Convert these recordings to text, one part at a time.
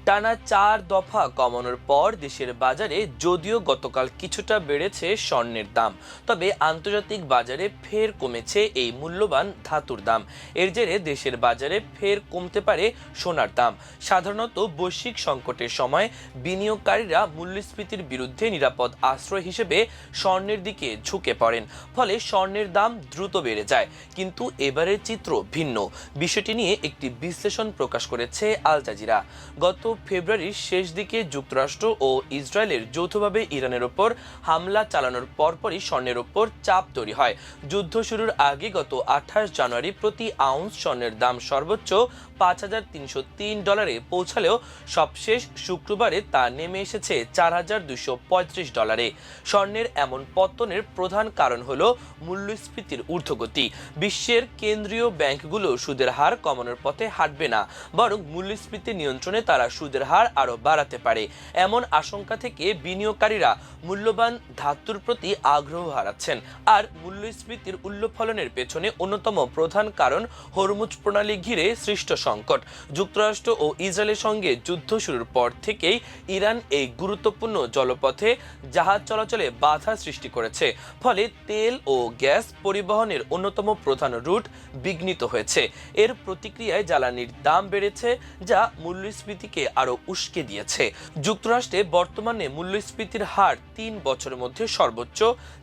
টানা 4 দফা কমানোর পর দেশের বাজারে যদিও গতকাল কিছুটা বেড়েছে স্বর্ণের দাম, তবে আন্তর্জাতিক বাজারে ফের কমেছে এই মূল্যবান ধাতুর দাম। এর জেরে দেশের বাজারে ফের কমতে পারে সোনার দাম। সাধারণত বৈশ্বিক সংকটের সময় বিনিয়োগকারীরা মূল্যস্ফীতির বিরুদ্ধে নিরাপদ আশ্রয় হিসেবে স্বর্ণের দিকে ঝুঁকে পড়েন, ফলে স্বর্ণের দাম দ্রুত বেড়ে যায়। কিন্তু এবারের চিত্র ভিন্ন। বিষয়টি নিয়ে একটি বিশ্লেষণ প্রকাশ করেছে আল জাজিরা। গত ফেব্রুয়ারির শেষ দিকে যুক্তরাষ্ট্র ও ইসরায়েলের যৌথভাবে ইরানের ওপর হামলা চালানোর পরপরই স্বর্ণের ওপর চাপ তৈরি হয়। যুদ্ধ শুরুর আগে গত 28 জানুয়ারি প্রতি আউন্স স্বর্ণের দাম সর্বোচ্চ $5,303 পৌঁছালেও সবশেষ শুক্রবারে তা নেমে এসেছে $4,235। স্বর্ণের এমন পতনের প্রধান কারণ হলো মূল্যস্ফীতির ঊর্ধ্বগতি। বিশ্বের কেন্দ্রীয় ব্যাংকগুলো সুদের হার কমানোর পথে হাঁটবে না, বরং মূল্যস্ফীতি নিয়ন্ত্রণে তারা সুদের হার আরও বাড়াতে পারে। এমন আশঙ্কা থেকে বিনিয়োগকারীরা মূল্যবান ধাতুর প্রতি আগ্রহ হারাচ্ছেন। আর মূল্যস্ফীতির উল্লফলনের পেছনে অন্যতম প্রধান কারণ হরমুজ প্রণালী ঘিরে সৃষ্ট সংকট। যুক্তরাষ্ট্র ও ইসরায়েলের সঙ্গে যুদ্ধ শুরুর পর থেকেই ইরান এই গুরুত্বপূর্ণ জলপথে জাহাজ চলাচলে বাধা সৃষ্টি করেছে, ফলে তেল ও গ্যাস পরিবহনের অন্যতম প্রধান রুট বিঘ্নিত হয়েছে। এর প্রতিক্রিয়ায় জ্বালানির দাম বেড়েছে, যা মূল্যস্ফীতিকে আরো উস্কে দিয়েছে। যুক্তরাষ্ট্রে বর্তমানে মূল্যস্ফীতির হার 3 বছরের মধ্যে সর্বোচ্চ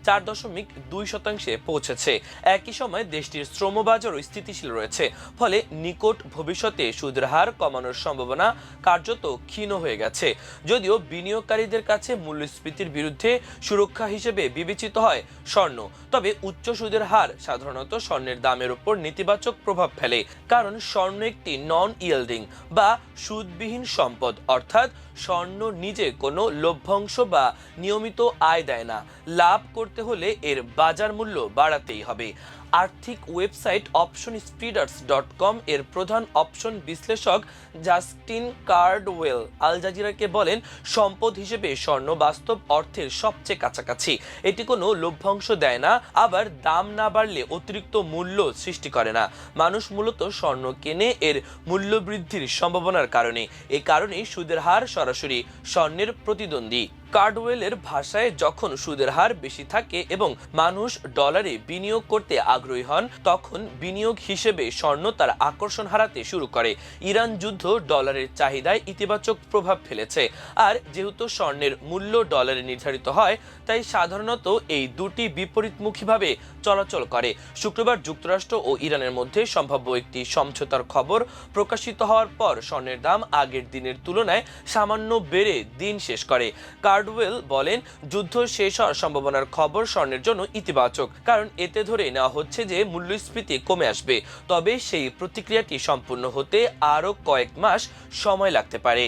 4.2% পৌঁছেছে। একই সময় দেশটির শ্রমবাজারও স্থিতিশীল রয়েছে, ফলে নিকট ভবিষ্যতে সুদের হার কমানোর সম্ভাবনা কার্যত ক্ষীণ হয়ে গেছে। যদিও বিনিয়োগকারীদের কাছে মূল্যস্ফীতির বিরুদ্ধে সুরক্ষা হিসেবে বিবেচিত হয় স্বর্ণ, তবে উচ্চ সুদের হার সাধারণত স্বর্ণের দামের উপর নেতিবাচক প্রভাব ফেলে। কারণ স্বর্ণ একটি নন ইয়েল্ডিং বা সুদবিহীন সম্পদ, অর্থাৎ স্বর্ণ নিজে কোনো লভ্যাংশ বা নিয়মিত আয় দেয় না। লাভ করতে হলে এর বাজার মূল্য বাড়াতেই হবে। আর্থিক ওয়েবসাইট optionspeeders.com এর প্রধান অপশন বিশ্লেষক জাস্টিন কার্ডওয়েল আল জাজিরাকে বলেন, সম্পদ হিসেবে স্বর্ণ বাস্তব অর্থের সবচেয়ে কাছাকাছি। এটি কোনো লভ্যাংশ দেয় না, আবার দাম না বাড়লে অতিরিক্ত মূল্য সৃষ্টি করে না। মানুষ মূলত স্বর্ণ কেনে এর মূল্য বৃদ্ধির সম্ভাবনার কারণে। এ কারণেই সুদের হার সরাসরি স্বর্ণের প্রতিদ্বন্দ্বী। কার্ডওয়েলের ভাষায়, যখন সুদের হার বেশি থাকে এবং মানুষ ডলারে বিনিয়োগ করতে আগ্রহী হন, তখন বিনিয়োগ হিসেবে স্বর্ণ তার আকর্ষণ হারাতে শুরু করে। ইরান যুদ্ধ ডলারের চাহিদায় ইতিবাচক প্রভাব ফেলেছে, আর যেহেতু স্বর্ণের মূল্য ডলারে নির্ধারিত হয়, তাই সাধারণত এই দুটি বিপরীতমুখীভাবে চলাচল করে। শুক্রবার যুক্তরাষ্ট্র ও ইরানের মধ্যে সম্ভাব্য একটি সমঝোতার খবর প্রকাশিত হওয়ার পর স্বর্ণের দাম আগের দিনের তুলনায় সামান্য বেড়ে দিন শেষ করে। কার্ডওয়েল বলেন, যুদ্ধ শেষ হওয়ার সম্ভাবনার খবর স্বর্ণের জন্য ইতিবাচক, কারণ এতে ধরে নেওয়া হচ্ছে যে মূল্যস্ফীতি কমে আসবে। তবে সেই প্রতিক্রিয়াটি সম্পূর্ণ হতে আরও কয়েক মাস সময় লাগতে পারে।